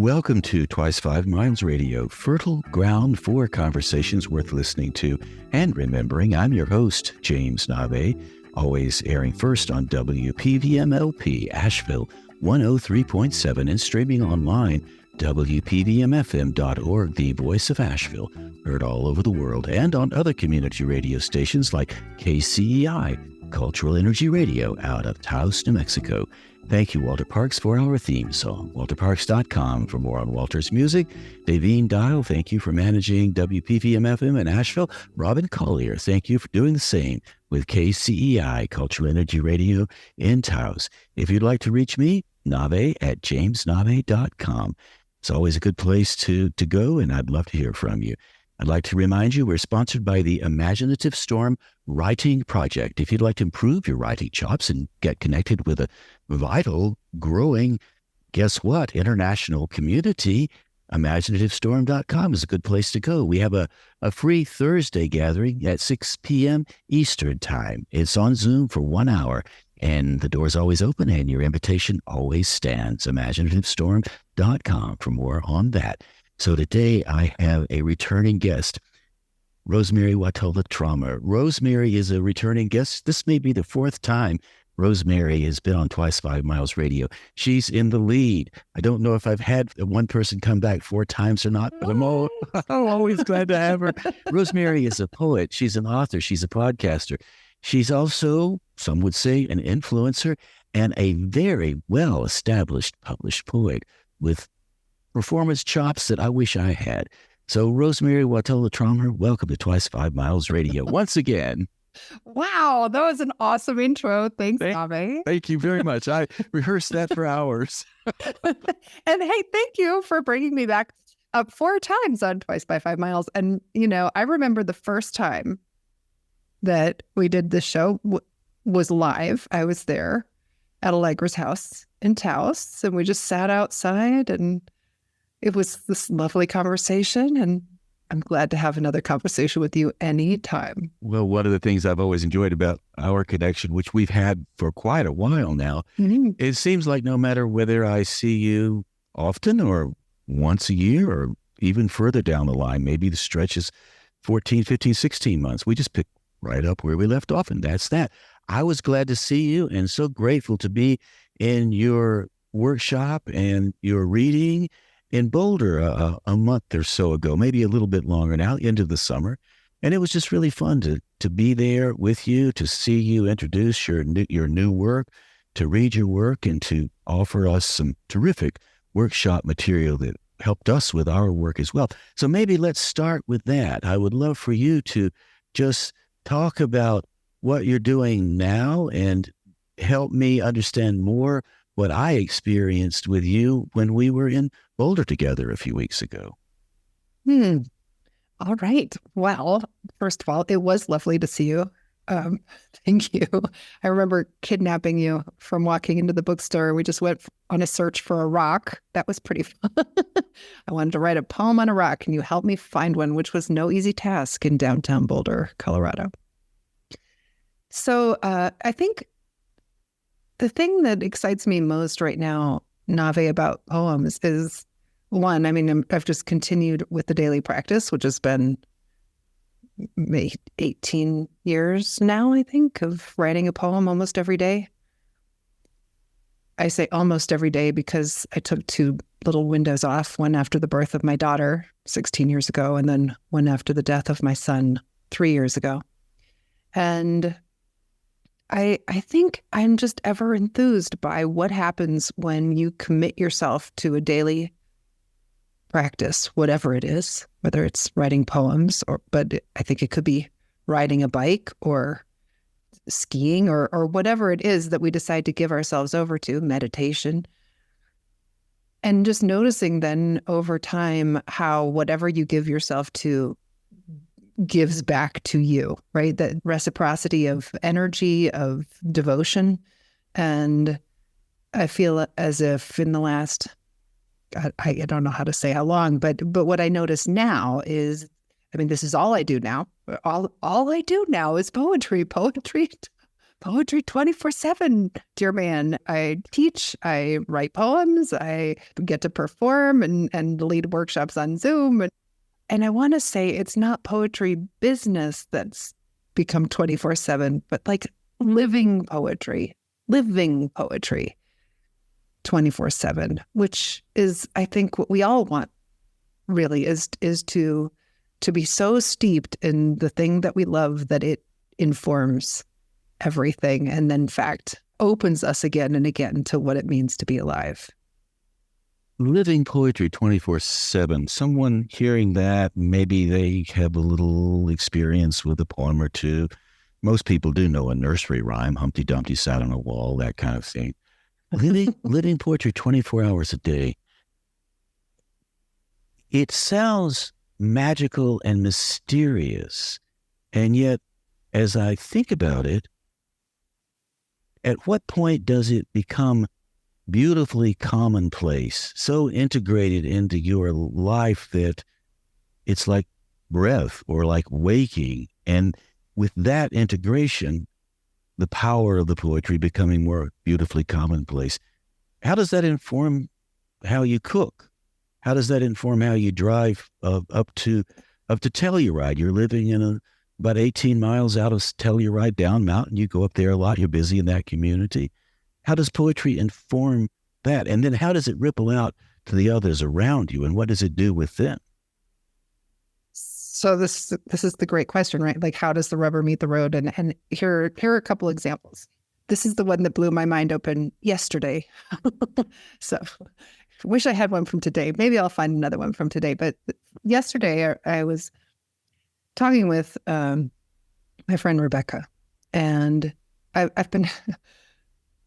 Welcome to Twice 5 Miles Radio, fertile ground for conversations worth listening to and remembering. I'm your host, James Navé, always airing first on WPVMLP Asheville 103.7 and streaming online, WPVMFM.org, the voice of Asheville, heard all over the world, and on other community radio stations like KCEI, Cultural Energy Radio, out of Taos, New Mexico. Thank you, Walter Parks, for our theme song. WalterParks.com for more on Walter's music. Davine Dial, thank you for managing WPVM-FM in Asheville. Robin Collier, thank you for doing the same with KCEI, Cultural Energy Radio in Taos. If you'd like to reach me, Navé at jamesnavé.com. It's always a good place to go, and I'd love to hear from you. I'd like to remind you we're sponsored by the Imaginative Storm Writing Project. If you'd like to improve your writing chops and get connected with a vital, growing, guess what, international community, imaginativestorm.com is a good place to go. We have a free Thursday gathering at 6 p.m. Eastern Time. It's on Zoom for 1 hour, and the door's always open, and your invitation always stands. Imaginativestorm.com for more on that. So today I have a returning guest, Rosemerry Wahtola Trommer. Rosemerry is a returning guest. This may be the fourth time Rosemerry has been on Twice 5 Miles Radio. She's in the lead. I don't know if I've had one person come back 4 times or not, but I'm always glad to have her. Rosemerry is a poet. She's an author. She's a podcaster. She's also, some would say, an influencer and a very well-established published poet with performance chops that I wish I had. So Rosemerry Wahtola Trommer, welcome to Twice 5 Miles Radio once again. Wow, that was an awesome intro. Thanks, Navé. Thank you very much. I rehearsed that for hours. And hey, thank you for bringing me back up 4 times on Twice by 5 Miles. And, you know, I remember the first time that we did this show was live. I was there at Allegra's house in Taos, and we just sat outside, and it was this lovely conversation, and I'm glad to have another conversation with you anytime. Well, one of the things I've always enjoyed about our connection, which we've had for quite a while now, it seems like no matter whether I see you often or once a year or even further down the line, maybe the stretch is 14, 15, 16 months, we just pick right up where we left off, and that's that. I was glad to see you and so grateful to be in your workshop and your reading in Boulder a month or so ago, maybe a little bit longer now, into the summer. And it was just really fun to be there with you, to see you introduce your new work, to read your work, and to offer us some terrific workshop material that helped us with our work as well. So maybe let's start with that. I would love for you to just talk about what you're doing now and help me understand more what I experienced with you when we were in Boulder together a few weeks ago. All right. Well, first of all, it was lovely to see you. Thank you. I remember kidnapping you from walking into the bookstore. We just went on a search for a rock. That was pretty fun. I wanted to write a poem on a rock, and you helped me find one, which was no easy task in downtown Boulder, Colorado. So I think the thing that excites me most right now, Navé, about poems is, one, I mean, I've just continued with the daily practice, which has been 18 years now, I think, of writing a poem almost every day. I say almost every day because I took 2 little windows off, one after the birth of my daughter 16 years ago, and then one after the death of my son 3 years ago. And I think I'm just ever enthused by what happens when you commit yourself to a daily practice, whatever it is, whether it's writing poems, but I think it could be riding a bike or skiing or whatever it is that we decide to give ourselves over to, meditation. And just noticing then over time how whatever you give yourself to gives back to you, right? That reciprocity of energy, of devotion. And I feel as if in the last, I don't know how to say how long, but what I notice now is, I mean, this is all I do now. All I do now is poetry. poetry 24/7, dear man. I teach, I write poems, I get to perform and lead workshops on Zoom. And I want to say it's not poetry business that's become 24/7, but like living poetry 24/7, which is, I think, what we all want really is to be so steeped in the thing that we love that it informs everything and then, in fact, opens us again and again to what it means to be alive. Living poetry 24/7. Someone hearing that, maybe they have a little experience with a poem or two. Most people do know a nursery rhyme, Humpty Dumpty sat on a wall, that kind of thing. Living poetry 24 hours a day. It sounds magical and mysterious. And yet, as I think about it, at what point does it become beautifully commonplace, so integrated into your life that it's like breath or like waking? And with that integration, the power of the poetry becoming more beautifully commonplace. How does that inform how you cook? How does that inform how you drive up to Telluride? You're living in about 18 miles out of Telluride, down mountain. You go up there a lot. You're busy in that community. How does poetry inform that? And then how does it ripple out to the others around you? And what does it do with them? So this is the great question, right? Like, how does the rubber meet the road? And here are a couple examples. This is the one that blew my mind open yesterday. So wish I had one from today. Maybe I'll find another one from today. But yesterday I was talking with my friend Rebecca, and I've been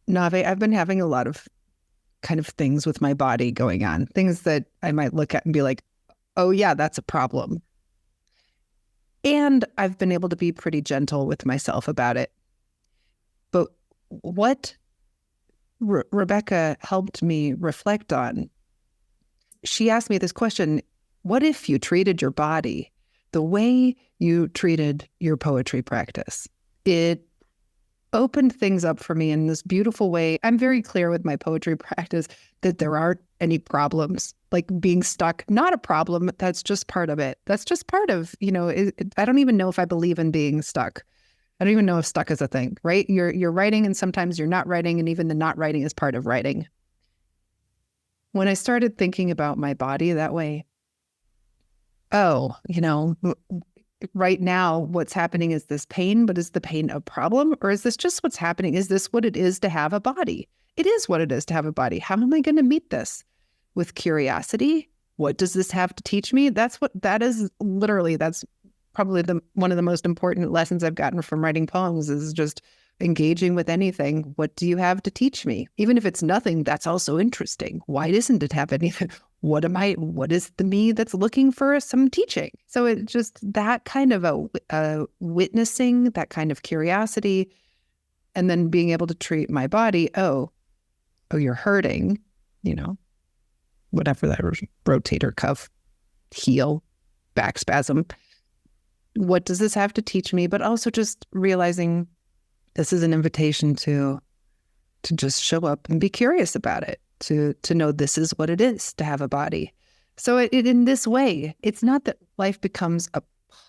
Navé. I've been having a lot of kind of things with my body going on, things that I might look at and be like, oh yeah, that's a problem. And I've been able to be pretty gentle with myself about it. But what Rebecca helped me reflect on, she asked me this question: what if you treated your body the way you treated your poetry practice? It opened things up for me in this beautiful way. I'm very clear with my poetry practice that there aren't any problems. Like being stuck, not a problem. That's just part of it. That's just part of, I don't even know if I believe in being stuck. I don't even know if stuck is a thing, right? You're writing and sometimes you're not writing, and even the not writing is part of writing. When I started thinking about my body that way, right now what's happening is this pain, but is the pain a problem? Or is this just what's happening? Is this what it is to have a body? It is what it is to have a body. How am I going to meet this? With curiosity? What does this have to teach me? That's probably one of the most important lessons I've gotten from writing poems, is just engaging with anything. What do you have to teach me? Even if it's nothing, that's also interesting. Why doesn't it have anything? What is the me that's looking for some teaching? So it's just that kind of a witnessing, that kind of curiosity, and then being able to treat my body. Oh, you're hurting, whatever that rotator cuff, heel, back spasm. What does this have to teach me? But also just realizing this is an invitation to just show up and be curious about it, to know this is what it is to have a body. So it in this way, it's not that life becomes a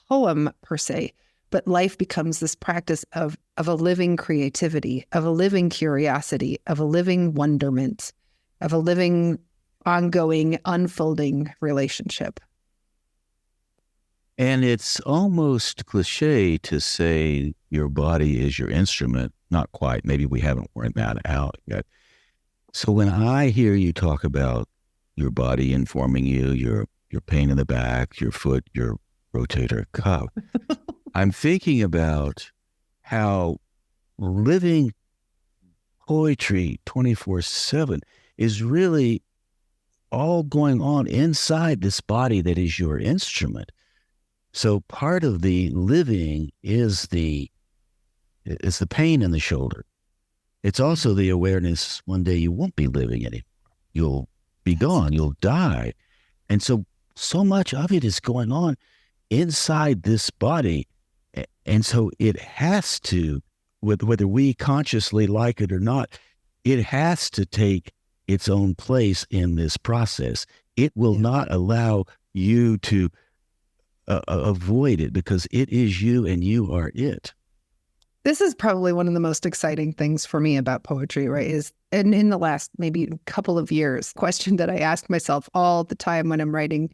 poem per se, but life becomes this practice of a living creativity, of a living curiosity, of a living wonderment, of a living, ongoing, unfolding relationship. And it's almost cliche to say your body is your instrument. Not quite. Maybe we haven't worked that out yet. So when I hear you talk about your body informing you, your pain in the back, your foot, your rotator cuff, I'm thinking about how living poetry 24/7 is really all going on inside this body that is your instrument. So part of the living is the pain in the shoulder. It's also the awareness one day you won't be living anymore. You'll be gone. You'll die. And so much of it is going on inside this body. And so it has to whether we consciously like it or not, it has to take its own place in this process. It will not allow you to avoid it, because it is you and you are it. This is probably one of the most exciting things for me about poetry, right? And in the last maybe couple of years, question that I ask myself all the time when I'm writing,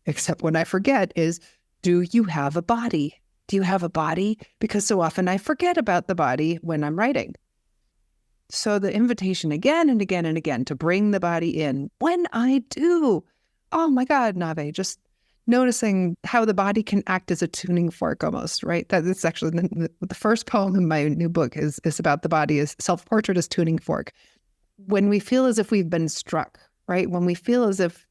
except when I forget, is, do you have a body? Do you have a body? Because so often I forget about the body when I'm writing. So the invitation again and again and again to bring the body in. When I do, oh my God, Navé, just noticing how the body can act as a tuning fork almost, right? That's actually the first poem in my new book is about the body, is self-portrait as tuning fork. When we feel as if we've been struck, right? When we feel as if,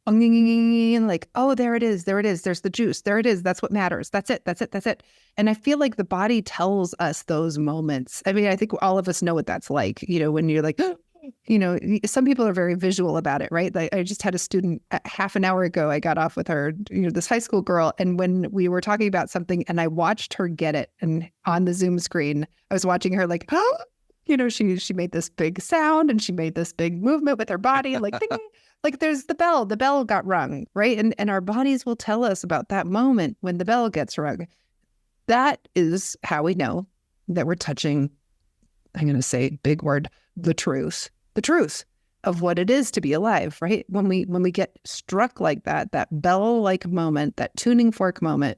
like, oh, there it is, there's the juice, there it is, that's what matters, that's it. And I feel like the body tells us those moments. I mean, I think all of us know what that's like, when you're like, some people are very visual about it, right? Like, I just had a student half an hour ago, I got off with her, this high school girl, and when we were talking about something and I watched her get it, and on the Zoom screen, I was watching her like, oh, she made this big sound and she made this big movement with her body, like, ding, like there's the bell got rung, right? And our bodies will tell us about that moment when the bell gets rung. That is how we know that we're touching, I'm going to say big word, the truth of what it is to be alive, right? When we get struck like that bell-like moment, that tuning fork moment,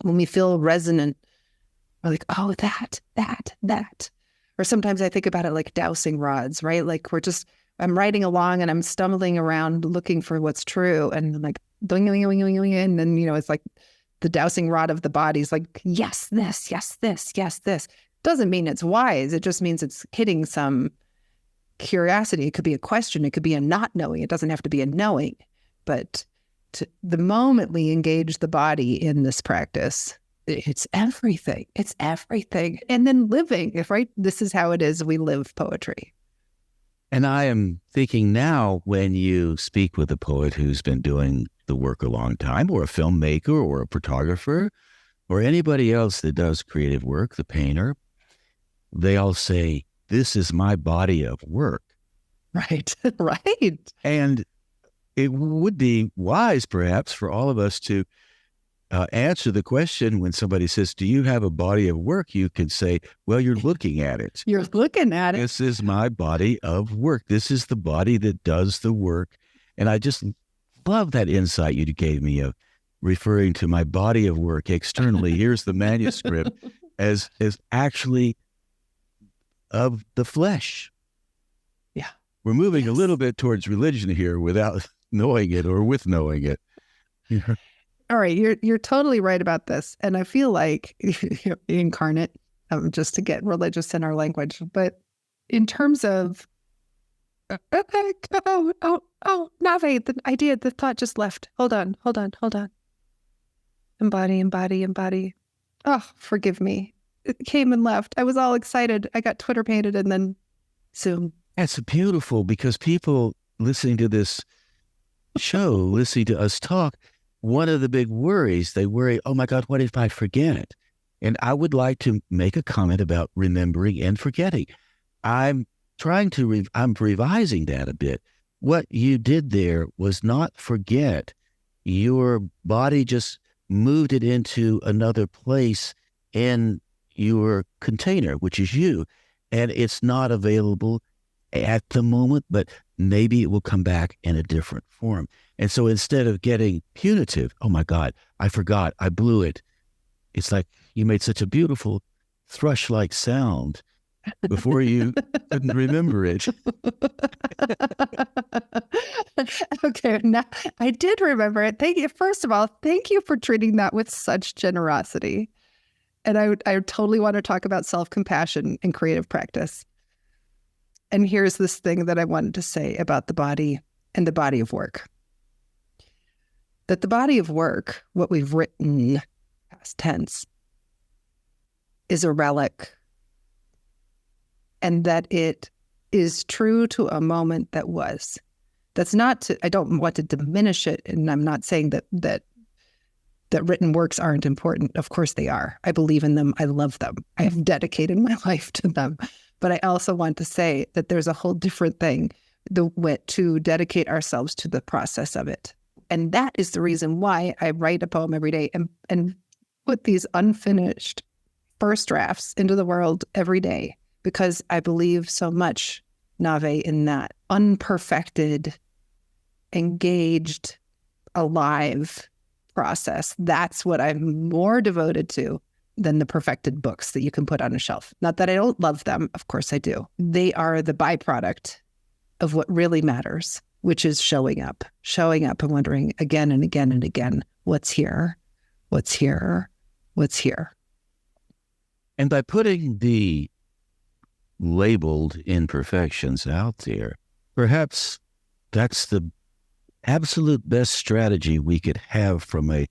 when we feel resonant, we're like, oh, that. Or sometimes I think about it like dowsing rods, right? Like I'm riding along and I'm stumbling around looking for what's true, and I'm like, doing, and then, it's like the dowsing rod of the body is like, yes, this. Doesn't mean it's wise. It just means it's hitting some curiosity. It could be a question. It could be a not knowing. It doesn't have to be a knowing. But the moment we engage the body in this practice, it's everything. It's everything. And then living, right? This is how it is. We live poetry. And I am thinking now, when you speak with a poet who's been doing the work a long time, or a filmmaker, or a photographer, or anybody else that does creative work, the painter, they all say, this is my body of work. Right, right. And it would be wise, perhaps, for all of us to answer the question when somebody says, do you have a body of work? You can say, well, you're looking at it. You're looking at it. This is my body of work. This is the body that does the work. And I just love that insight you gave me of referring to my body of work externally. Here's the manuscript as actually of the flesh. Yeah. We're moving a little bit towards religion here without knowing it, or with knowing it. Yeah. All right, you're totally right about this. And I feel like incarnate, just to get religious in our language, but in terms of, Navé, the thought just left. Hold on. Embody. Oh, forgive me. It came and left. I was all excited. I got Twitter painted and then Zoom. That's beautiful, because people listening to this show, listening to us talk, one of the big worries, they worry, oh my God, what if I forget? And I would like to make a comment about remembering and forgetting. I'm revising that a bit. What you did there was not forget. Your body just moved it into another place in your container, which is you. And it's not available at the moment, but maybe it will come back in a different form. And so instead of getting punitive, oh my God, I forgot, I blew it. It's like you made such a beautiful thrush-like sound before you couldn't remember it. Okay, now I did remember it. Thank you. First of all, thank you for treating that with such generosity. And I totally want to talk about self-compassion and creative practice. And here's this thing that I wanted to say about the body and the body of work. That the body of work, what we've written, past tense, is a relic. And that it is true to a moment that was. That's not to, I don't want to diminish it, and I'm not saying that that written works aren't important. Of course they are. I believe in them. I love them. I have dedicated my life to them. But I also want to say that there's a whole different thing to dedicate ourselves to the process of it. And that is the reason why I write a poem every day and put these unfinished first drafts into the world every day, because I believe so much, Navé, in that unperfected, engaged, alive process. That's what I'm more devoted to than the perfected books that you can put on a shelf. Not that I don't love them. Of course I do. They are the byproduct of what really matters, which is showing up and wondering again and again and again, what's here, what's here, what's here. And by putting the labeled imperfections out there, perhaps that's the absolute best strategy we could have from a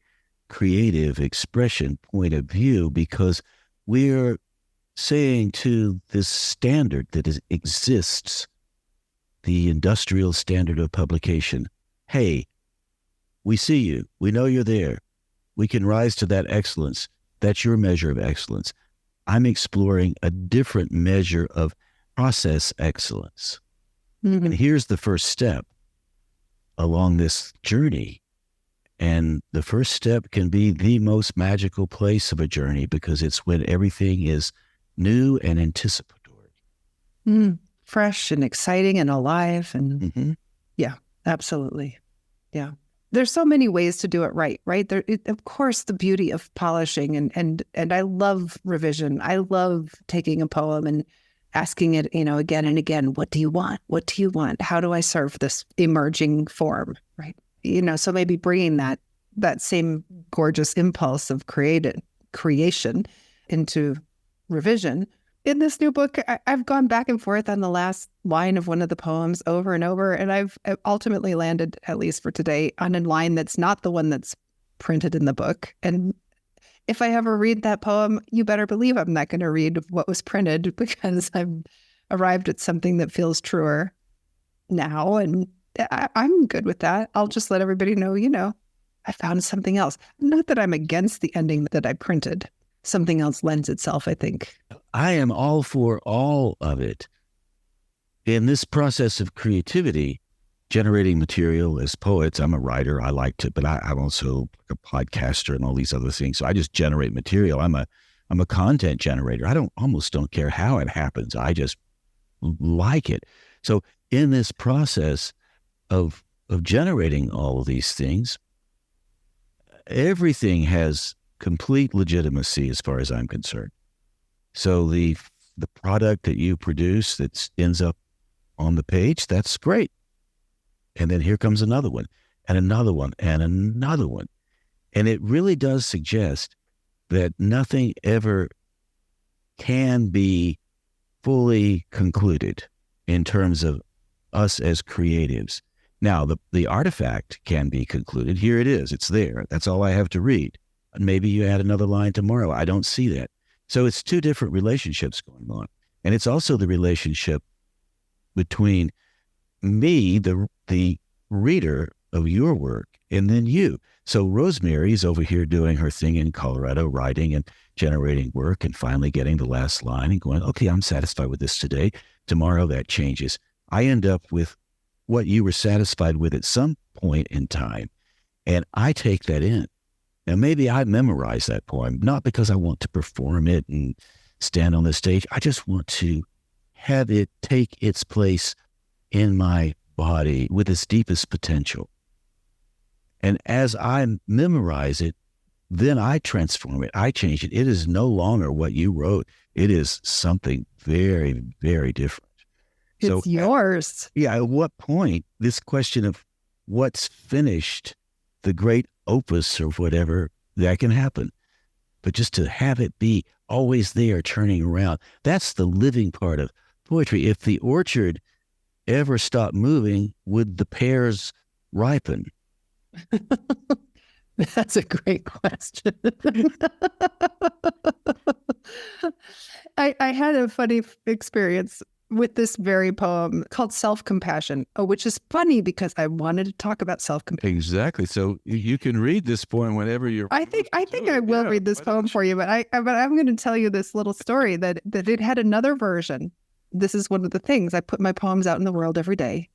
creative expression point of view, because we're saying to this standard that exists, the industrial standard of publication, hey, we see you. We know you're there. We can rise to that excellence. That's your measure of excellence. I'm exploring a different measure of process excellence. Mm-hmm. And here's the first step along this journey. And the first step can be the most magical place of a journey, because it's when everything is new and anticipatory. Fresh and exciting and alive. And yeah, absolutely. Yeah. There's so many ways to do it right? Of course, the beauty of polishing and I love revision. I love taking a poem and asking it, again and again, what do you want? What do you want? How do I serve this emerging form? Right. So maybe bringing that same gorgeous impulse of creation into revision. In this new book, I've gone back and forth on the last line of one of the poems over and over, and I've ultimately landed, at least for today, on a line that's not the one that's printed in the book. And if I ever read that poem, you better believe I'm not going to read what was printed, because I've arrived at something that feels truer now, and I'm good with that. I'll just let everybody know, I found something else. Not that I'm against the ending that I printed. Something else lends itself, I think. I am all for all of it. In this process of creativity, generating material as poets, I'm a writer. I like to, but I'm also a podcaster and all these other things. So I just generate material. I'm a content generator. I almost don't care how it happens. I just like it. So in this process of generating all of these things, everything has complete legitimacy as far as I'm concerned. So the product that you produce that ends up on the page, that's great. And then here comes another one and another one and another one. And it really does suggest that nothing ever can be fully concluded in terms of us as creatives. Now, the artifact can be concluded. Here it is. It's there. That's all I have to read. And maybe you add another line tomorrow. I don't see that. So it's two different relationships going on. And it's also the relationship between me, the reader of your work, and then you. So Rosemary's over here doing her thing in Colorado, writing and generating work and finally getting the last line and going, okay, I'm satisfied with this today. Tomorrow that changes. I end up with what you were satisfied with at some point in time. And I take that in. Now, maybe I memorize that poem, not because I want to perform it and stand on the stage. I just want to have it take its place in my body with its deepest potential. And as I memorize it, then I transform it. I change it. It is no longer what you wrote. It is something very, very different. It's yours. At what point, this question of what's finished, the great opus or whatever, that can happen. But just to have it be always there, turning around, that's the living part of poetry. If the orchard ever stopped moving, would the pears ripen? That's a great question. I had a funny experience with this very poem called Self-Compassion, which is funny because I wanted to talk about self-compassion. Exactly. So you can read this poem whenever you're. I think I will read this poem for you, but I'm going to tell you this little story that it had another version. This is one of the things. I put my poems out in the world every day.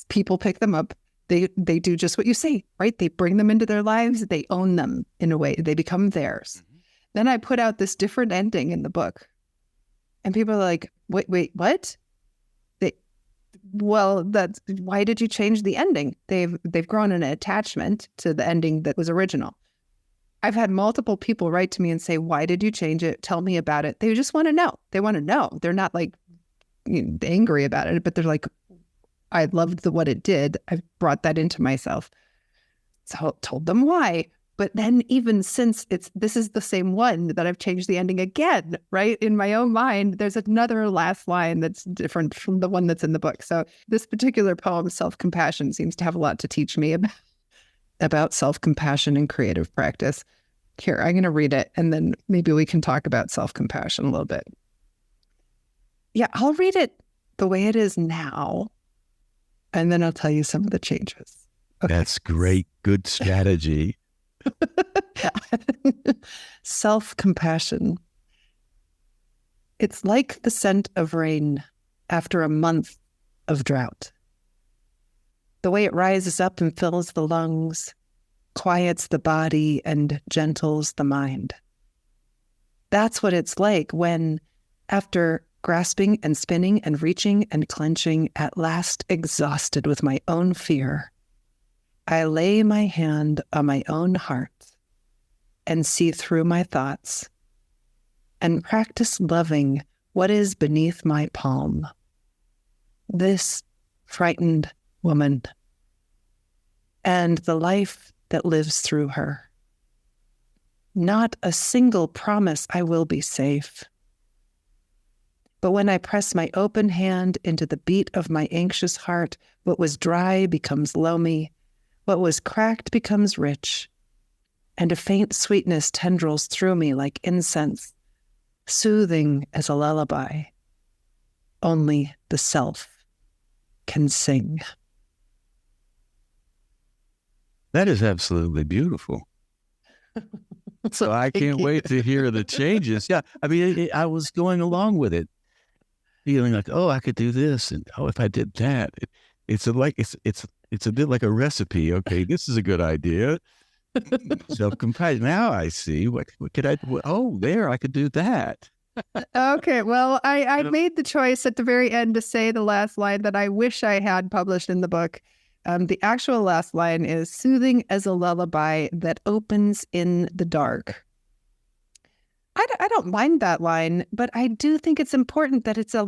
People pick them up. They do just what you say, right? They bring them into their lives. They own them in a way. They become theirs. Mm-hmm. Then I put out this different ending in the book. And people are like, wait, what? That's why did you change the ending? They've grown an attachment to the ending that was original. I've had multiple people write to me and say, why did you change it? Tell me about it. They just want to know. They want to know. They're not like angry about it, but they're like, I loved what it did. I've brought that into myself. So I told them why. But then even since this is the same one that I've changed the ending again, right? In my own mind, there's another last line that's different from the one that's in the book. So this particular poem, Self-Compassion, seems to have a lot to teach me about self-compassion and creative practice. Here, I'm going to read it, and then maybe we can talk about self-compassion a little bit. Yeah, I'll read it the way it is now, and then I'll tell you some of the changes. Okay. That's great. Good strategy. Self-compassion. It's like the scent of rain after a month of drought. The way it rises up and fills the lungs, quiets the body, and gentles the mind. That's what it's like when, after grasping and spinning and reaching and clenching, at last exhausted with my own fear, I lay my hand on my own heart and see through my thoughts and practice loving what is beneath my palm. This frightened woman and the life that lives through her. Not a single promise I will be safe. But when I press my open hand into the beat of my anxious heart, what was dry becomes loamy, what was cracked becomes rich, and a faint sweetness tendrils through me like incense, soothing as a lullaby. Only the self can sing. That is absolutely beautiful. So I can't wait to hear the changes. Yeah, I mean, I was going along with it, feeling like, oh, I could do this, and oh, if I did that, it's a bit like a recipe. Okay, this is a good idea. Self-compassion. Now I see what could I? Oh, there I could do that. Okay, well, I made the choice at the very end to say the last line that I wish I had published in the book. The actual last line is soothing as a lullaby that opens in the dark. I don't mind that line, but I do think it's important that it's a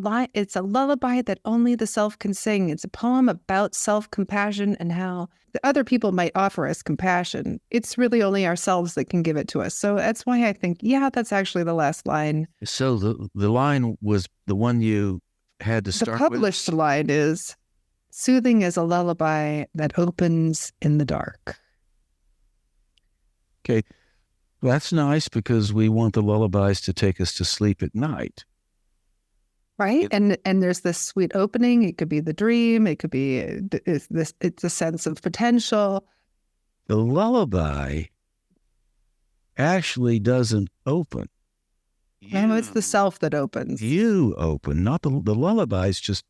lullaby that only the self can sing. It's a poem about self-compassion and how the other people might offer us compassion. It's really only ourselves that can give it to us. So that's why I think, yeah, that's actually the last line. So the line was the one you had to start with? The published line is soothing as a lullaby that opens in the dark. Okay. Well, that's nice because we want the lullabies to take us to sleep at night. Right. And there's this sweet opening. It could be the dream. It could be it's a sense of potential. The lullaby actually doesn't open. No, it's the self that opens. You open, not the lullaby's just,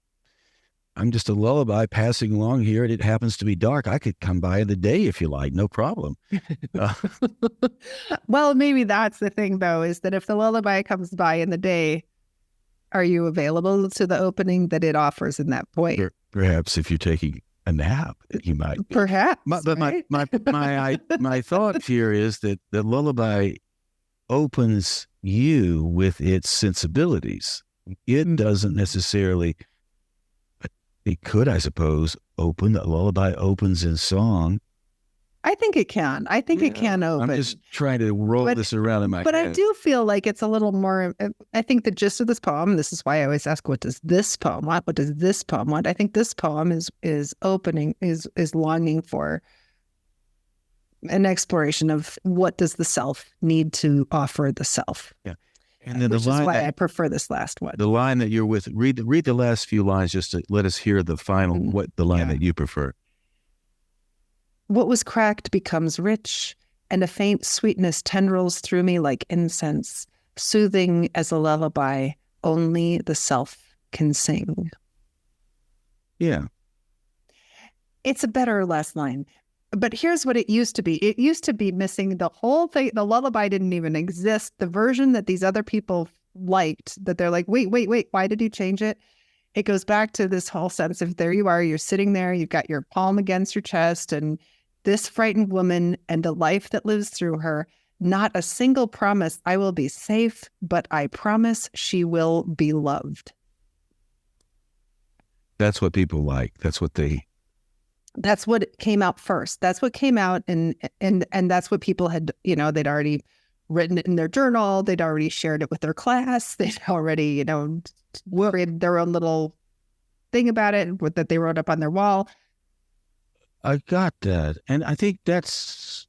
I'm just a lullaby passing along here, and it happens to be dark. I could come by in the day if you like, no problem. Well, maybe that's the thing, though, is that if the lullaby comes by in the day, are you available to the opening that it offers in that point? Perhaps if you're taking a nap, you might be. Perhaps. But right? my thought here is that the lullaby opens you with its sensibilities. It doesn't necessarily. It could, I suppose, open. The lullaby opens in song. I think it can. I think it can open. I'm just trying to roll this around in my head. But I do feel like it's a little more, I think the gist of this poem, this is why I always ask, what does this poem want? What does this poem want? I think this poem is opening, is longing for an exploration of what does the self need to offer the self. Yeah. And then which is why I prefer this last one. The line that you're with, read the last few lines just to let us hear the final, the line that you prefer. What was cracked becomes rich, and a faint sweetness tendrils through me like incense, soothing as a lullaby only the self can sing. Yeah. It's a better last line. But here's what it used to be. It used to be missing the whole thing. The lullaby didn't even exist. The version that these other people liked, that they're like, wait, why did you change it? It goes back to this whole sense of there you are, you're sitting there, you've got your palm against your chest, and this frightened woman and the life that lives through her, not a single promise, I will be safe, but I promise she will be loved. That's what people like. That's what came out first. That's what came out, and that's what people had, they'd already written it in their journal. They'd already shared it with their class. They'd already, created their own little thing about it that they wrote up on their wall. I got that. And I think that's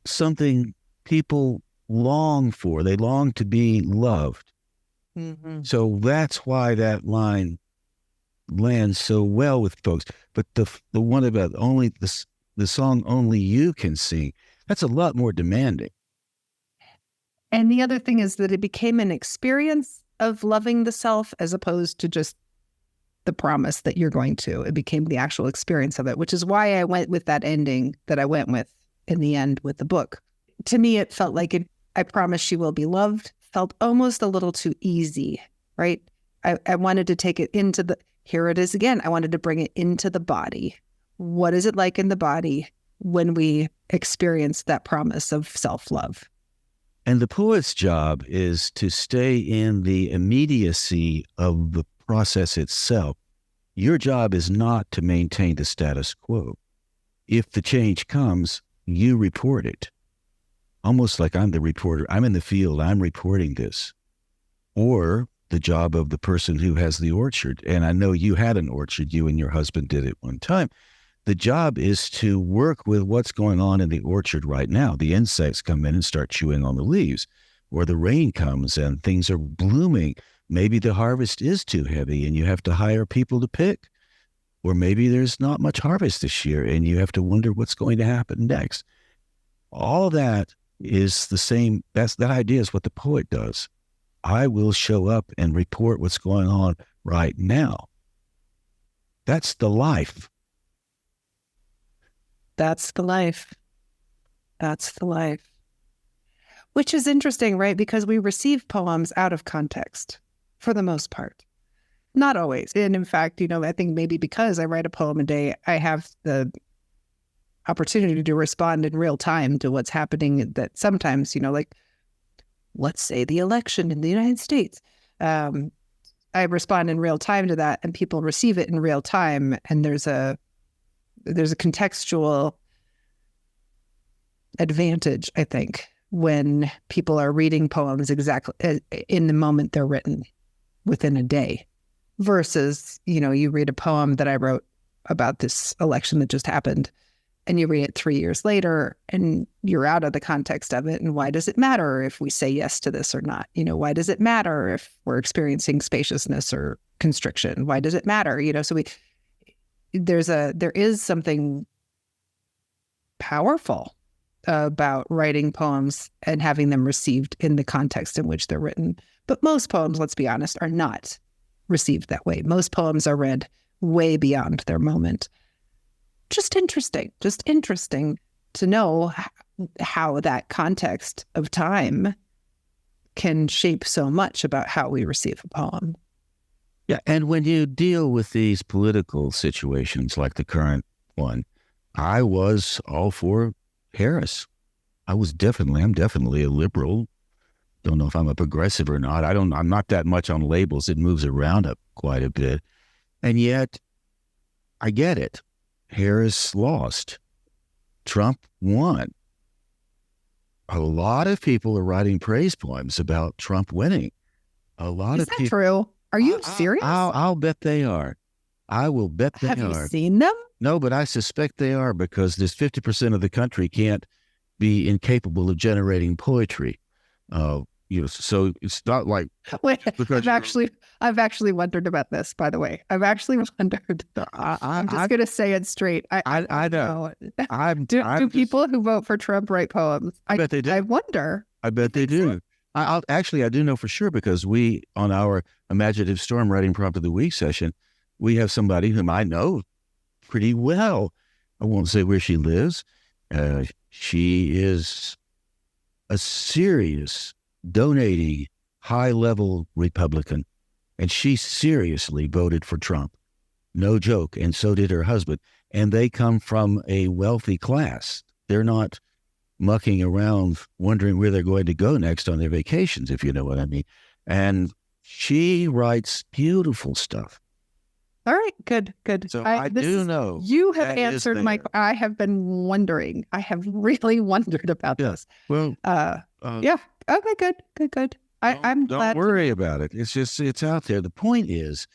something people long for. They long to be loved. Mm-hmm. So that's why that line lands so well with folks. But the one about only the song Only You Can Sing, that's a lot more demanding. And the other thing is that it became an experience of loving the self as opposed to just the promise that you're going to. It became the actual experience of it, which is why I went with that ending that I went with in the end with the book. To me, it felt like I promise she will be loved, felt almost a little too easy, right? I wanted to take it into here it is again. I wanted to bring it into the body. What is it like in the body when we experience that promise of self-love? And the poet's job is to stay in the immediacy of the process itself. Your job is not to maintain the status quo. If the change comes, you report it. Almost like I'm the reporter. I'm in the field. I'm reporting this. Or the job of the person who has the orchard. And I know you had an orchard. You and your husband did it one time. The job is to work with what's going on in the orchard right now. The insects come in and start chewing on the leaves, or the rain comes and things are blooming. Maybe the harvest is too heavy and you have to hire people to pick, or maybe there's not much harvest this year and you have to wonder what's going to happen next. All that is the same. That idea is what the poet does. I will show up and report what's going on right now. That's the life. That's the life. That's the life. Which is interesting, right? Because we receive poems out of context for the most part. Not always. And in fact, I think maybe because I write a poem a day, I have the opportunity to respond in real time to what's happening that sometimes, like, let's say the election in the United States. I respond in real time to that and people receive it in real time. And there's a contextual advantage, I think, when people are reading poems exactly in the moment they're written within a day versus, you read a poem that I wrote about this election that just happened and you read it 3 years later and you're out of the context of it. And why does it matter if we say yes to this or not? Why does it matter if we're experiencing spaciousness or constriction? Why does it matter? So there is something powerful about writing poems and having them received in the context in which they're written. But most poems, let's be honest, are not received that way. Most poems are read way beyond their moment. Just interesting to know how that context of time can shape so much about how we receive a poem. Yeah, and when you deal with these political situations like the current one, I was all for Harris. I'm definitely a liberal. Don't know if I'm a progressive or not. I'm not that much on labels. It moves around up quite a bit. And yet, I get it. Harris lost. Trump won. A lot of people are writing praise poems about Trump winning. A lot of people. Is that true? Are you serious? I'll bet they are. I will bet they are. Have you seen them? No, but I suspect they are because there's 50% of the country can't be incapable of generating poetry. So it's not like Wait, because I've actually wondered about this, by the way. I've actually wondered. I'm just going to say it straight. I know. Do people who vote for Trump write poems? I bet they do. I wonder. I bet they do. So? I do know for sure, because we, on our Imaginative Storm Writing Prompt of the Week session, we have somebody whom I know pretty well. I won't say where she lives. She is a serious, donating, high-level Republican, and she seriously voted for Trump. No joke. And so did her husband. And they come from a wealthy class. They're not mucking around wondering where they're going to go next on their vacations, if you know what I mean. And she writes beautiful stuff. All right, good. So I do know. You have answered I have been wondering. I have really wondered about this. Well, yeah. Okay, good. I'm glad. Don't worry about it. It's out there. The point is,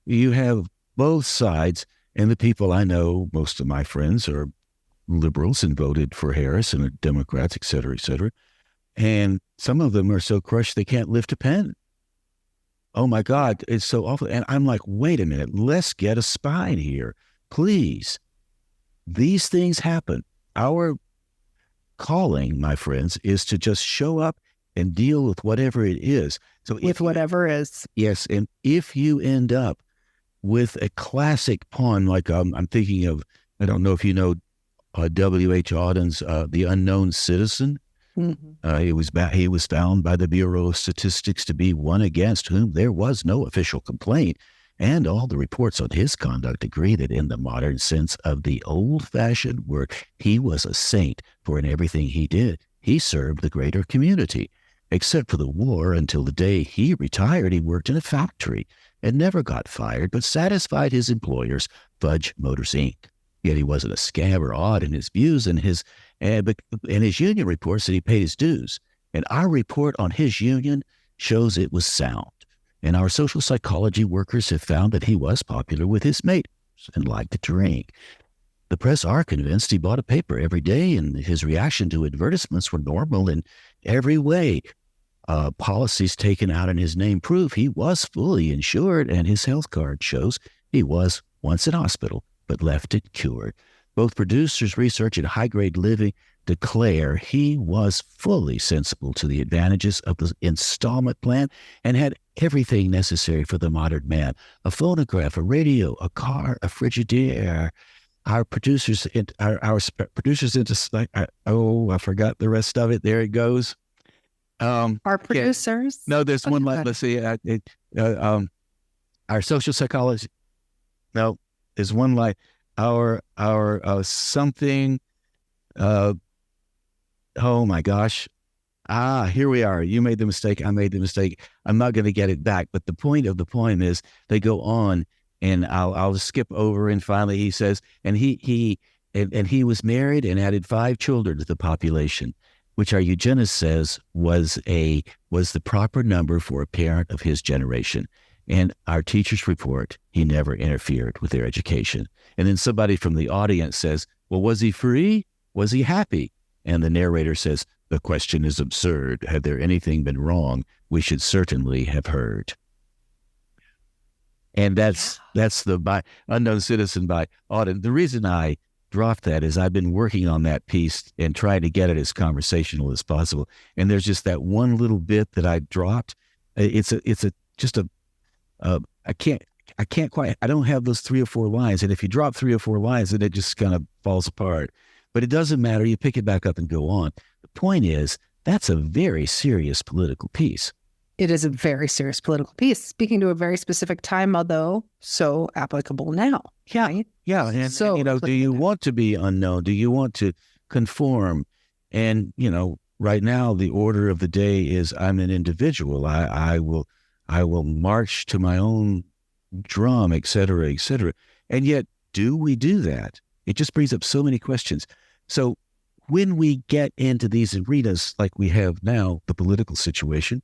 you have both sides, and the people I know, most of my friends are liberals and voted for Harris, and are Democrats, et cetera, et cetera. And some of them are so crushed they can't lift a pen. Oh my God, it's so awful. And I'm like, wait a minute, let's get a spine here, please. These things happen. Our calling, my friends, is to just show up and deal with whatever it is. So whatever is. Yes, and if you end up with a classic poem, like I'm thinking of, I don't know if you know W.H. Auden's The Unknown Citizen. Mm-hmm. He was found by the Bureau of Statistics to be one against whom there was no official complaint, and all the reports on his conduct agree that in the modern sense of the old-fashioned word, he was a saint, for in everything he did, he served the greater community. Except for the war, until the day he retired, he worked in a factory and never got fired, but satisfied his employers, Fudge Motors, Inc. Yet he wasn't a scab or odd in his views, and his union reports that he paid his dues. And our report on his union shows it was sound. And our social psychology workers have found that he was popular with his mates and liked to drink. The press are convinced he bought a paper every day, and his reaction to advertisements were normal in every way. Policies taken out in his name prove he was fully insured, and his health card shows he was once in hospital, but left it cured. Both producers, research, and high-grade living declare he was fully sensible to the advantages of the installment plan and had everything necessary for the modern man: a phonograph, a radio, a car, a Frigidaire. Our producers, I forgot the rest of it. There it goes. Our producers. Yeah. No, there's one. Let's see. Our social psychology. No, there's one like our something. Oh my gosh. Here we are. You made the mistake. I made the mistake. I'm not going to get it back. But the point of the poem is they go on, and I'll skip over. And finally, he says, and he was married and added 5 children to the population, which our eugenist says was the proper number for a parent of his generation. And our teachers report he never interfered with their education. And then somebody from the audience says, well, was he free? Was he happy? And the narrator says, the question is absurd. Had there anything been wrong, we should certainly have heard. And that's the Unknown Citizen by Auden. The reason I dropped that is I've been working on that piece and trying to get it as conversational as possible. And there's just that one little bit that I dropped. I don't have those 3 or 4 lines. And if you drop 3 or 4 lines, then it just kind of falls apart. But it doesn't matter. You pick it back up and go on. The point is, that's a very serious political piece. It is a very serious political piece, speaking to a very specific time, although so applicable now. Yeah. Right? Yeah. And, do you want to be unknown? Do you want to conform? And, right now, the order of the day is I'm an individual. I will march to my own drum, et cetera, et cetera. And yet, do we do that? It just brings up so many questions. So when we get into these arenas like we have now, the political situation,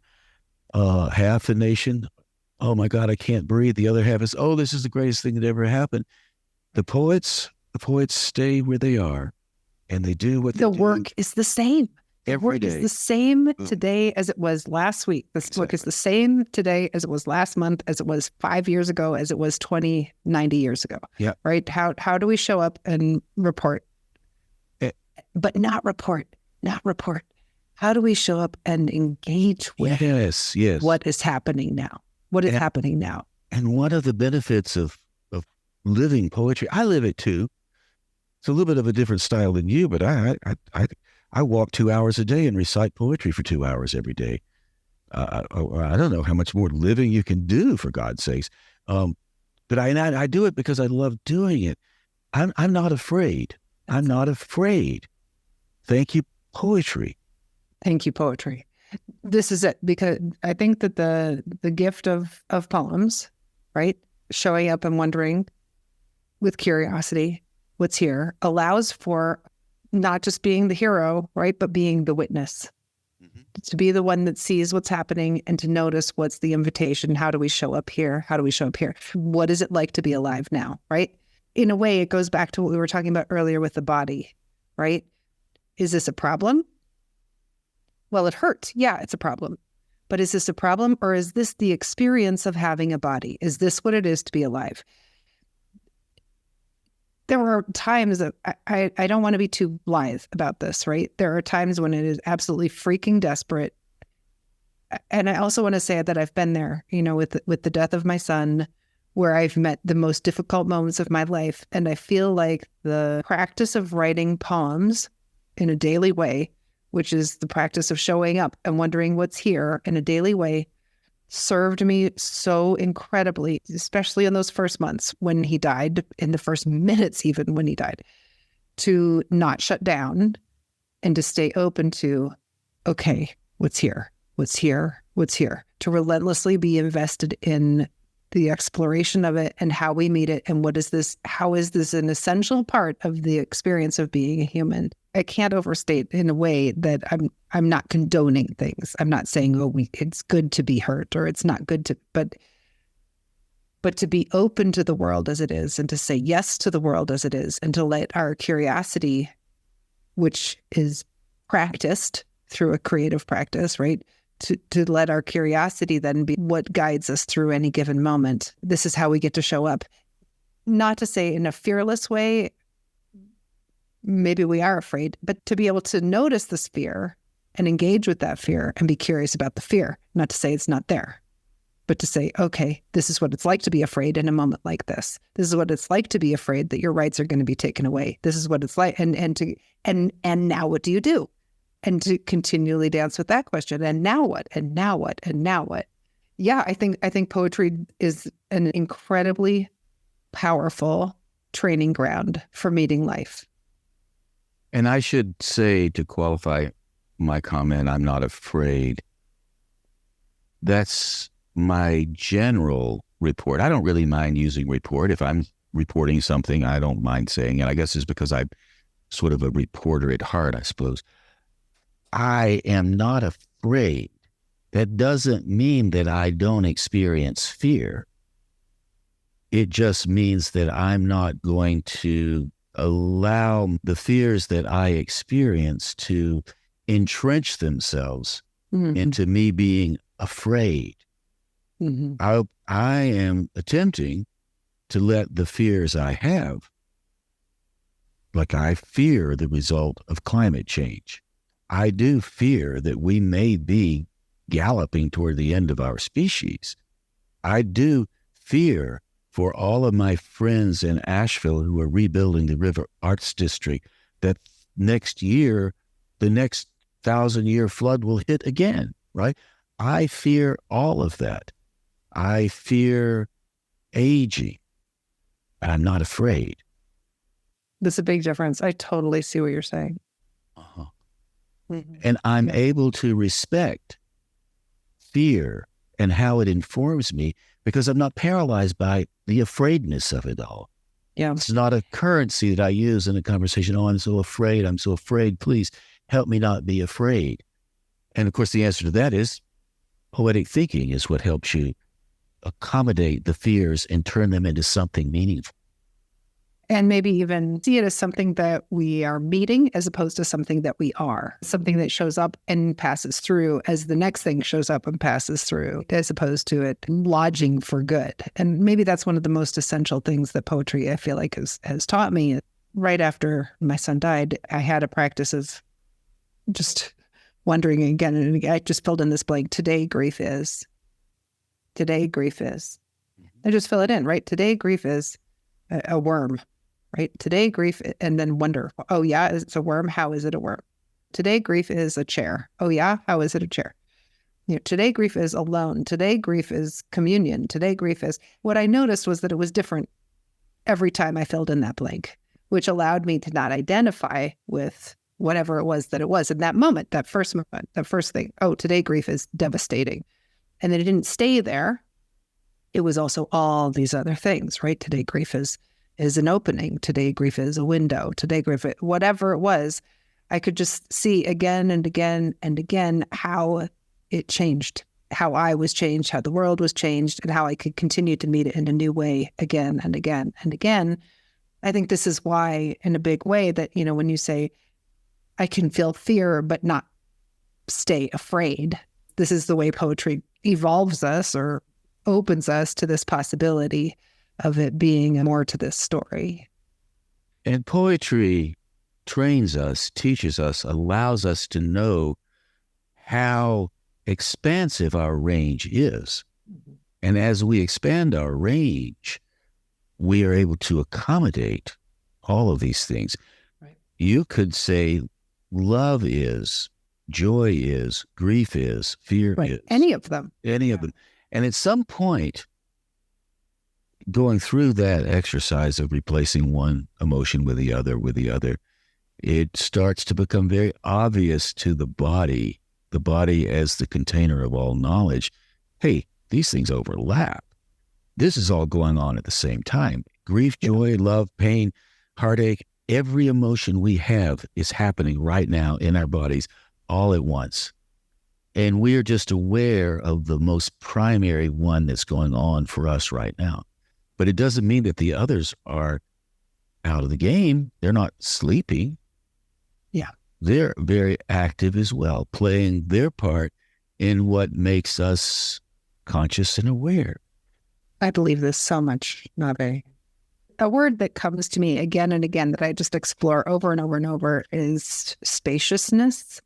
half the nation, oh my God, I can't breathe. The other half is, oh, this is the greatest thing that ever happened. The poets stay where they are, and they do what they do. The work is the same. every It's day. the same today as it was last week. This book is the same today as it was last month, as it was 5 years ago, as it was 90 years ago. Yeah. Right? How do we show up and report? But not report. How do we show up and engage with what is happening now? What is happening now? And one of the benefits of living poetry, I live it too. It's a little bit of a different style than you, but I walk 2 hours a day and recite poetry for 2 hours every day. I don't know how much more living you can do, for God's sakes. But I do it because I love doing it. I'm not afraid. I'm not afraid. Thank you, poetry. Thank you, poetry. This is it, because I think that the gift of poems, right, showing up and wondering with curiosity what's here, allows for not just being the hero, right, but being the witness. Mm-hmm. To be the one that sees what's happening and to notice what's the invitation. How do we show up here? How do we show up here? What is it like to be alive now, right? In a way, it goes back to what we were talking about earlier with the body, right? Is this a problem? Well, it hurts. Yeah, it's a problem. But is this a problem, or is this the experience of having a body? Is this what it is to be alive? There are times that I don't want to be too blithe about this, right? There are times when it is absolutely freaking desperate. And I also want to say that I've been there, with the death of my son, where I've met the most difficult moments of my life. And I feel like the practice of writing poems in a daily way, which is the practice of showing up and wondering what's here in a daily way, served me so incredibly, especially in those first months when he died, in the first minutes even when he died, to not shut down and to stay open to, okay, what's here, to relentlessly be invested in the exploration of it and how we meet it and how is this an essential part of the experience of being a human. I can't overstate in a way that I'm not condoning things. I'm not saying, it's good to be hurt or it's not good to, but to be open to the world as it is and to say yes to the world as it is and to let our curiosity, which is practiced through a creative practice, right? To let our curiosity then be what guides us through any given moment. This is how we get to show up. Not to say in a fearless way, maybe we are afraid, but to be able to notice this fear and engage with that fear and be curious about the fear. Not to say it's not there, but to say, okay, this is what it's like to be afraid in a moment like this. This is what it's like to be afraid that your rights are going to be taken away. This is what it's like. And now what do you do? And to continually dance with that question. And now what? And now what? And now what? Yeah, I think poetry is an incredibly powerful training ground for meeting life. And I should say, to qualify my comment, I'm not afraid. That's my general report. I don't really mind using report. If I'm reporting something, I don't mind saying it. I guess it's because I'm sort of a reporter at heart, I suppose. I am not afraid. That doesn't mean that I don't experience fear. It just means that I'm not going to allow the fears that I experience to entrench themselves into me being afraid. Mm-hmm. I am attempting to let the fears I have, like I fear the result of climate change. I do fear that we may be galloping toward the end of our species. I do fear for all of my friends in Asheville who are rebuilding the River Arts District that next year, the next 1,000-year flood will hit again, right? I fear all of that. I fear aging, and I'm not afraid. That's a big difference. I totally see what you're saying. Uh-huh. Mm-hmm. And I'm able to respect fear and how it informs me because I'm not paralyzed by the afraidness of it all. Yeah. It's not a currency that I use in a conversation. Oh, I'm so afraid. Please help me not be afraid. And of course, the answer to that is poetic thinking is what helps you accommodate the fears and turn them into something meaningful. And maybe even see it as something that we are meeting as opposed to something that we are, something that shows up and passes through as the next thing shows up and passes through, as opposed to it lodging for good. And maybe that's one of the most essential things that poetry, I feel like, has taught me. Right after my son died, I had a practice of just wondering again and again. I just filled in this blank. Today, grief is. Today, grief is. I just fill it in, right? Today, grief is a worm. Right? Today, grief, and then wonder, oh yeah, it's a worm. How is it a worm? Today, grief is a chair. Oh yeah, how is it a chair? Today, grief is alone. Today, grief is communion. Today, grief is, what I noticed was that it was different every time I filled in that blank, which allowed me to not identify with whatever it was that it was in that moment, that first moment, that first thing. Oh, today, grief is devastating. And then it didn't stay there. It was also all these other things, right? Today, grief is an opening. Today, grief is a window. Today, grief, whatever it was, I could just see again and again and again how it changed, how I was changed, how the world was changed, and how I could continue to meet it in a new way again and again and again. I think this is why, in a big way, that, when you say, I can feel fear but not stay afraid, this is the way poetry evolves us or opens us to this possibility of it being more to this story. And poetry trains us, teaches us, allows us to know how expansive our range is. Mm-hmm. And as we expand our range, we are able to accommodate all of these things. Right. You could say love is, joy is, grief is, fear is. Any of them. Any of them. And at some point, going through that exercise of replacing one emotion with the other, it starts to become very obvious to the body as the container of all knowledge. Hey, these things overlap. This is all going on at the same time. Grief, joy, love, pain, heartache, every emotion we have is happening right now in our bodies all at once. And we're just aware of the most primary one that's going on for us right now. But it doesn't mean that the others are out of the game. They're not sleeping. Yeah. They're very active as well, playing their part in what makes us conscious and aware. I believe this so much, Navé. A word that comes to me again and again that I just explore over and over and over is spaciousness,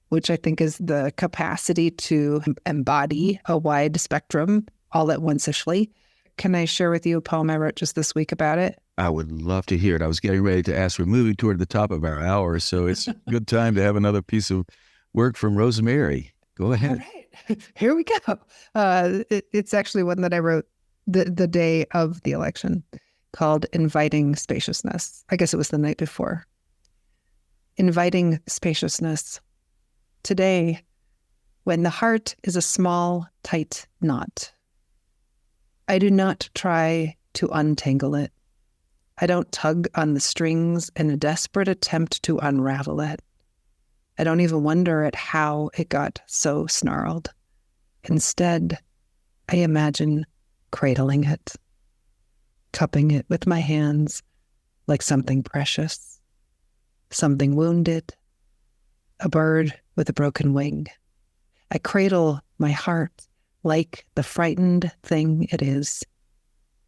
which I think is the capacity to embody a wide spectrum all at once-ishly. Can I share with you a poem I wrote just this week about it? I would love to hear it. I was getting ready to ask. We're moving toward the top of our hour, so it's a good time to have another piece of work from Rosemerry. Go ahead. All right. Here we go. It's actually one that I wrote the day of the election, called Inviting Spaciousness. I guess it was the night before. Inviting spaciousness. Today, when the heart is a small, tight knot, I do not try to untangle it. I don't tug on the strings in a desperate attempt to unravel it. I don't even wonder at how it got so snarled. Instead, I imagine cradling it, cupping it with my hands like something precious, something wounded, a bird with a broken wing. I cradle my heart like the frightened thing it is.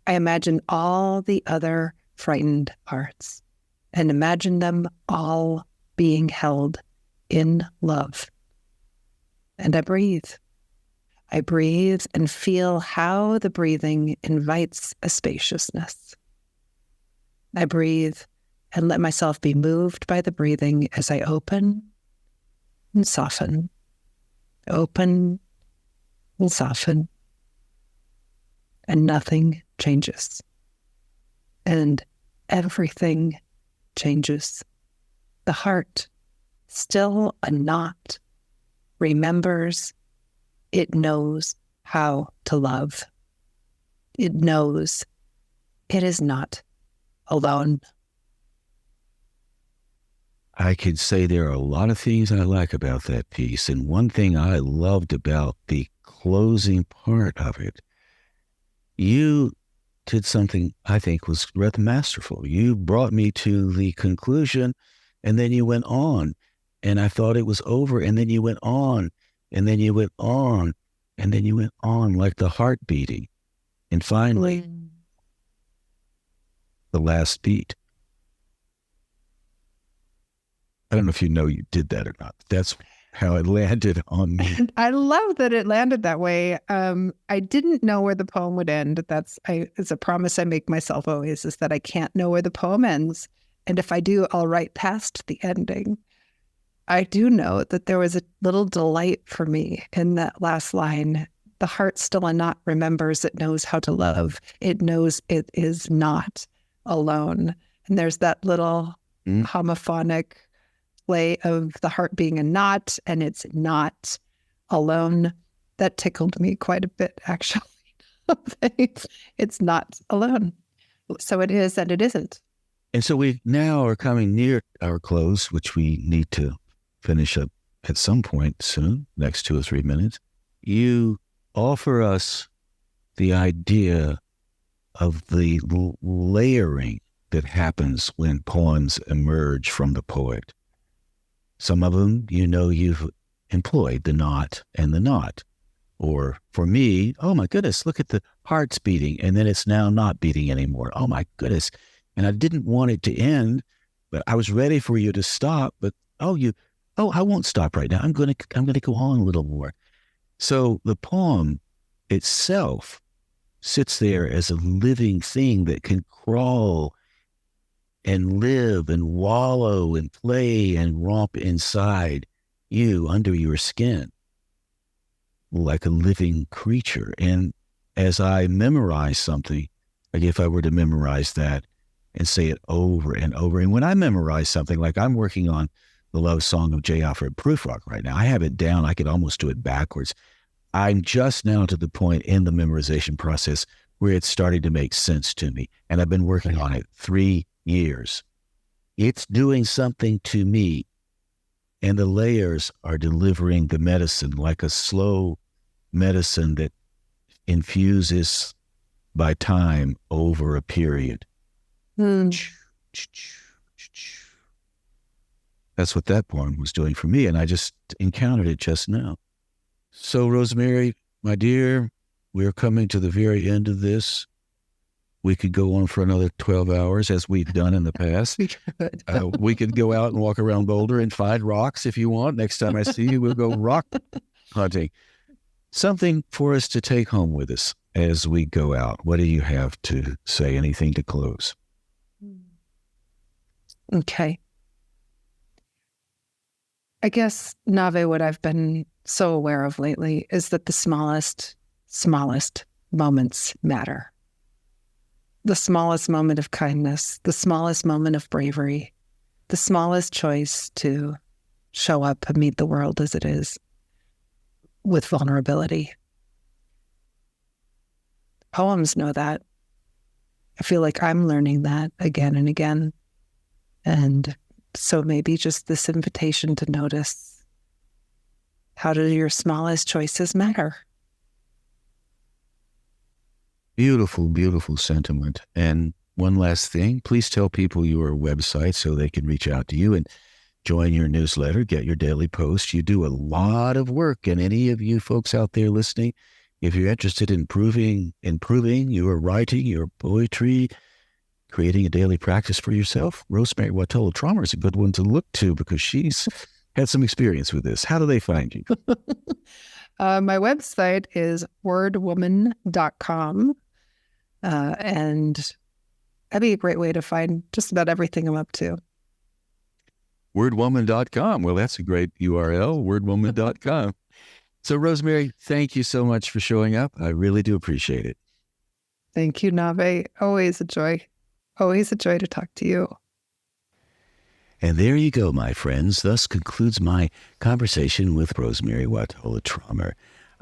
I imagine all the other frightened hearts and imagine them all being held in love. And I breathe. I breathe and feel how the breathing invites a spaciousness. I breathe and let myself be moved by the breathing as I open and soften, open and soften, and nothing changes. And everything changes. The heart, still a knot, remembers it knows how to love. It knows it is not alone. I could say there are a lot of things I like about that piece. And one thing I loved about the closing part of it, you did something I think was rather masterful. You brought me to the conclusion, and then you went on, and I thought it was over, and then you went on, and then you went on, and then you went on, like the heart beating. And finally, the last beat. I don't know if you know you did that or not. That's how it landed on me. I love that it landed that way. I didn't know where the poem would end. It's a promise I make myself always, is that I can't know where the poem ends. And if I do, I'll write past the ending. I do know that there was a little delight for me in that last line. The heart still a knot remembers it knows how to love. It knows it is not alone. And there's that little homophonic play of the heart being a knot, and it's not alone. That tickled me quite a bit, actually. It's not alone. So it is and it isn't. And so we now are coming near our close, which we need to finish up at some point soon, next 2 or 3 minutes. You offer us the idea of the layering that happens when poems emerge from the poet. Some of them, you've employed the knot and the knot. Or for me, oh my goodness, look at the heart's beating, and then it's now not beating anymore. Oh my goodness. And I didn't want it to end, but I was ready for you to stop. But I won't stop right now. I'm going to go on a little more. So the poem itself sits there as a living thing that can crawl and live and wallow and play and romp inside you, under your skin, like a living creature. And as I memorize something, like if I were to memorize that and say it over and over, and when I memorize something, like I'm working on the love song of J. Alfred Prufrock right now, I have it down. I could almost do it backwards. I'm just now to the point in the memorization process where it's starting to make sense to me. And I've been working on it 3 years. It's doing something to me. And the layers are delivering the medicine, like a slow medicine that infuses by time over a period. That's what that poem was doing for me. And I just encountered it just now. So, Rosemerry, my dear, we're coming to the very end of this. We could go on for another 12 hours, as we've done in the past. We could go out and walk around Boulder and find rocks if you want. Next time I see you, we'll go rock hunting. Something for us to take home with us as we go out. What do you have to say? Anything to close? Okay. I guess, Navé, what I've been so aware of lately is that the smallest moments matter. The smallest moment of kindness, the smallest moment of bravery, the smallest choice to show up and meet the world as it is with vulnerability. Poems know that. I feel like I'm learning that again and again. And so maybe just this invitation to notice, how do your smallest choices matter? Beautiful, beautiful sentiment. And one last thing, please tell people your website so they can reach out to you and join your newsletter, get your daily post. You do a lot of work, and any of you folks out there listening, if you're interested in improving your writing, your poetry, creating a daily practice for yourself, Rosemerry Wahtola Trommer is a good one to look to because she's had some experience with this. How do they find you? My website is wordwoman.com. And that'd be a great way to find just about everything I'm up to. Wordwoman.com. Well, that's a great URL, wordwoman.com. So, Rosemerry, thank you so much for showing up. I really do appreciate it. Thank you, Navé. Always a joy. Always a joy to talk to you. And there you go, my friends. Thus concludes my conversation with Rosemerry Wahtola Trommer.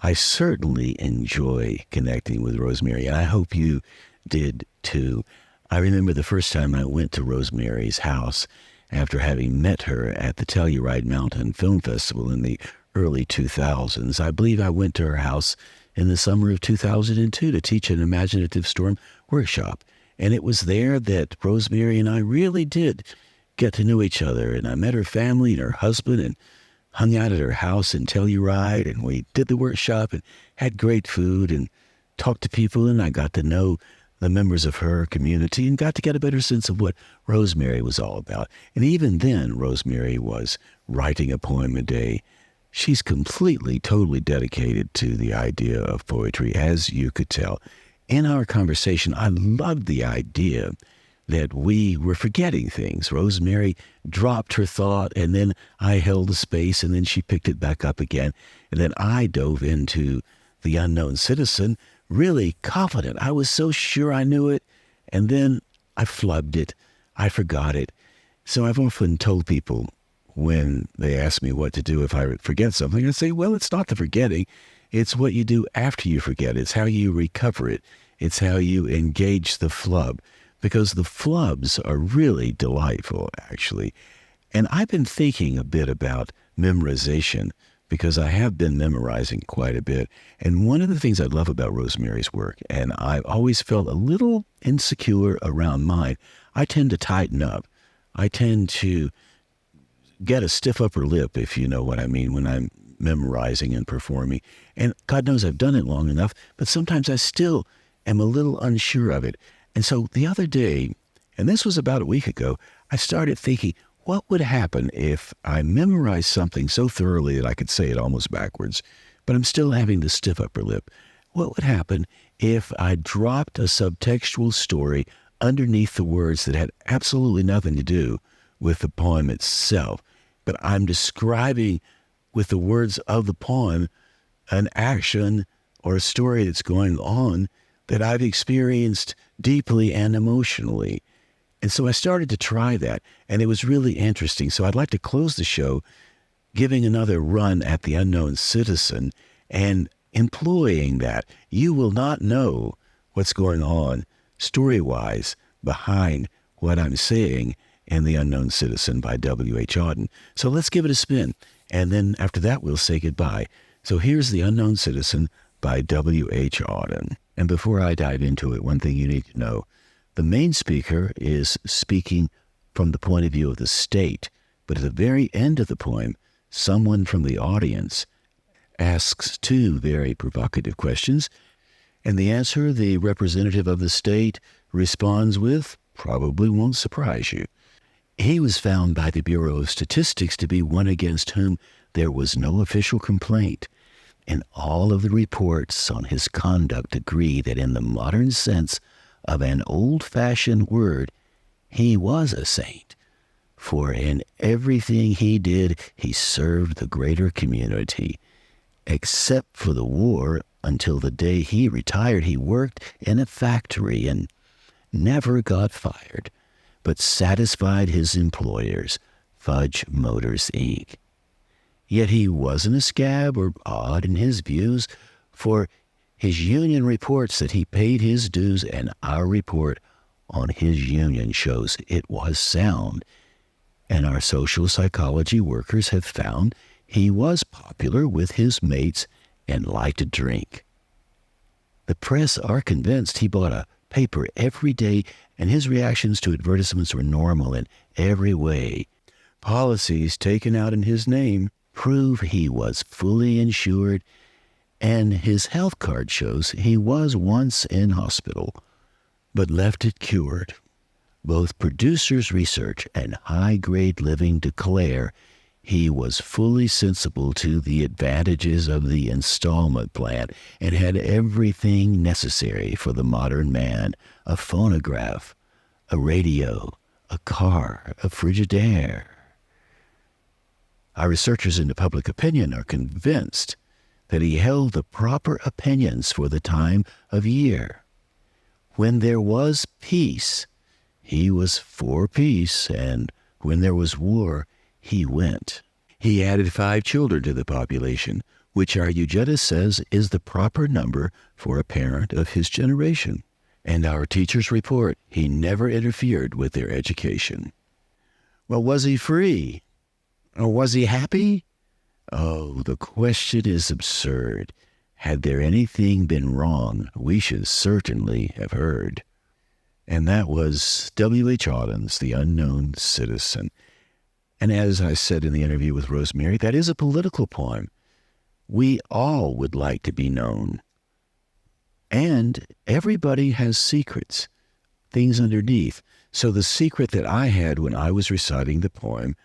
I certainly enjoy connecting with Rosemerry, and I hope you did too. I remember the first time I went to Rosemary's house after having met her at the Telluride Mountain Film Festival in the early 2000s. I believe I went to her house in the summer of 2002 to teach an imaginative storm workshop. And it was there that Rosemerry and I really did get to know each other. And I met her family and her husband and hung out at her house in Telluride. And we did the workshop and had great food and talked to people. And I got to know the members of her community and got to get a better sense of what Rosemerry was all about. And even then, Rosemerry was writing a poem a day. She's completely, totally dedicated to the idea of poetry, as you could tell. In our conversation, I loved the idea that we were forgetting things. Rosemerry dropped her thought, and then I held the space, and then she picked it back up again. And then I dove into The Unknown Citizen, really confident. I was so sure I knew it, and then I flubbed it. I forgot it. So I've often told people when they ask me what to do if I forget something, I say, well, it's not the forgetting. It's what you do after you forget. It's how you recover it. It's how you engage the flub, because the flubs are really delightful, actually. And I've been thinking a bit about memorization because I have been memorizing quite a bit. And one of the things I love about Rosemerry's work, and I've always felt a little insecure around mine, I tend to tighten up. I tend to get a stiff upper lip, if you know what I mean, when I'm memorizing and performing. And God knows I've done it long enough, but sometimes I still am a little unsure of it. And so the other day, and this was about a week ago, I started thinking, what would happen if I memorized something so thoroughly that I could say it almost backwards, but I'm still having the stiff upper lip? What would happen if I dropped a subtextual story underneath the words that had absolutely nothing to do with the poem itself, but I'm describing with the words of the poem an action or a story that's going on that I've experienced deeply and emotionally? And so I started to try that, and it was really interesting. So I'd like to close the show giving another run at The Unknown Citizen and employing that. You will not know what's going on story-wise behind what I'm saying in The Unknown Citizen by W.H. Auden. So let's give it a spin, and then after that we'll say goodbye. So here's The Unknown Citizen by W.H. Auden. And before I dive into it, one thing you need to know: the main speaker is speaking from the point of view of the state, but at the very end of the poem, someone from the audience asks two very provocative questions, and the answer the representative of the state responds with probably won't surprise you. He was found by the Bureau of Statistics to be one against whom there was no official complaint, and all of the reports on his conduct agree that in the modern sense of an old-fashioned word, he was a saint. For in everything he did, he served the greater community. Except for the war, until the day he retired, he worked in a factory and never got fired, but satisfied his employers, Fudge Motors, Inc. Yet he wasn't a scab or odd in his views, for his union reports that he paid his dues, and our report on his union shows it was sound. And our social psychology workers have found he was popular with his mates and liked to drink. The press are convinced he bought a paper every day, and his reactions to advertisements were normal in every way. Policies taken out in his name prove he was fully insured, and his health card shows he was once in hospital, but left it cured. Both Producers Research and High Grade Living declare he was fully sensible to the advantages of the installment plan and had everything necessary for the modern man: a phonograph, a radio, a car, a Frigidaire. Our researchers into public opinion are convinced that he held the proper opinions for the time of year. When there was peace, he was for peace, and when there was war, he went. He added 5 children to the population, which our eugenist says is the proper number for a parent of his generation. And our teachers report he never interfered with their education. Well, was he free? Or was he happy? Oh, the question is absurd. Had there anything been wrong, we should certainly have heard. And that was W.H. Auden's The Unknown Citizen. And as I said in the interview with Rosemerry, that is a political poem. We all would like to be known. And everybody has secrets, things underneath. So the secret that I had when I was reciting the poem,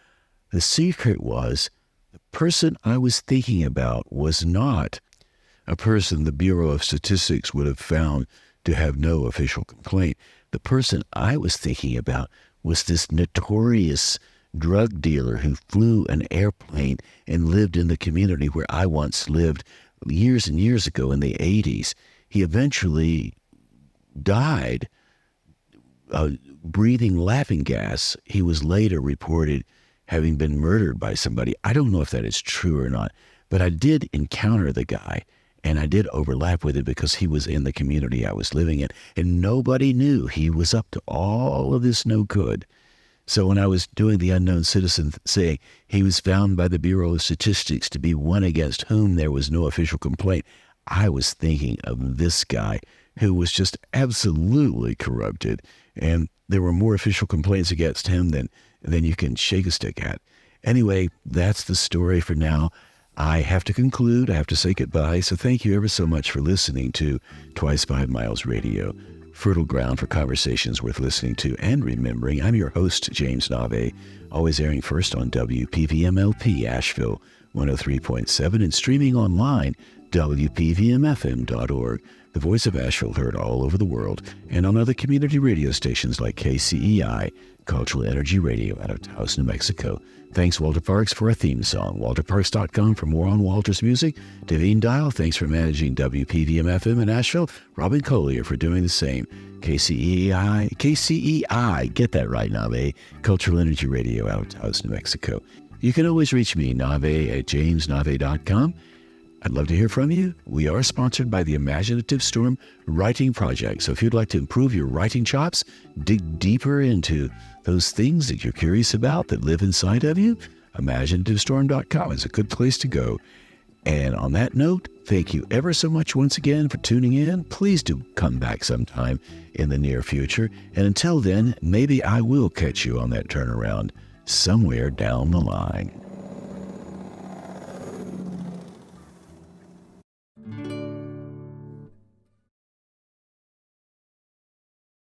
the secret was the person I was thinking about was not a person the Bureau of Statistics would have found to have no official complaint. The person I was thinking about was this notorious drug dealer who flew an airplane and lived in the community where I once lived years and years ago in the 80s. He eventually died breathing laughing gas. He was later reported having been murdered by somebody. I don't know if that is true or not, but I did encounter the guy, and I did overlap with it because he was in the community I was living in, and nobody knew he was up to all of this no good. So when I was doing The Unknown Citizen, saying he was found by the Bureau of Statistics to be one against whom there was no official complaint, I was thinking of this guy who was just absolutely corrupted, and there were more official complaints against him than you can shake a stick at. Anyway, that's the story for now. I have to conclude. I have to say goodbye. So thank you ever so much for listening to Twice 5 Miles Radio, fertile ground for conversations worth listening to and remembering. I'm your host, James Navé, always airing first on WPVMLP Asheville 103.7 and streaming online, WPVMFM.org. The voice of Asheville heard all over the world and on other community radio stations like KCEI, Cultural Energy Radio out of Taos, New Mexico. Thanks, Walter Parks, for our theme song. WalterParks.com for more on Walter's music. Davine Dial, thanks for managing WPVM-FM in Asheville. Robin Collier for doing the same. KCEI, get that right, Navé, Cultural Energy Radio out of Taos, New Mexico. You can always reach me, Navé, at jamesnavé.com. I'd love to hear from you. We are sponsored by the Imaginative Storm Writing Project. So if you'd like to improve your writing chops, dig deeper into those things that you're curious about that live inside of you, imaginativestorm.com is a good place to go. And on that note, thank you ever so much once again for tuning in. Please do come back sometime in the near future. And until then, maybe I will catch you on that turnaround somewhere down the line.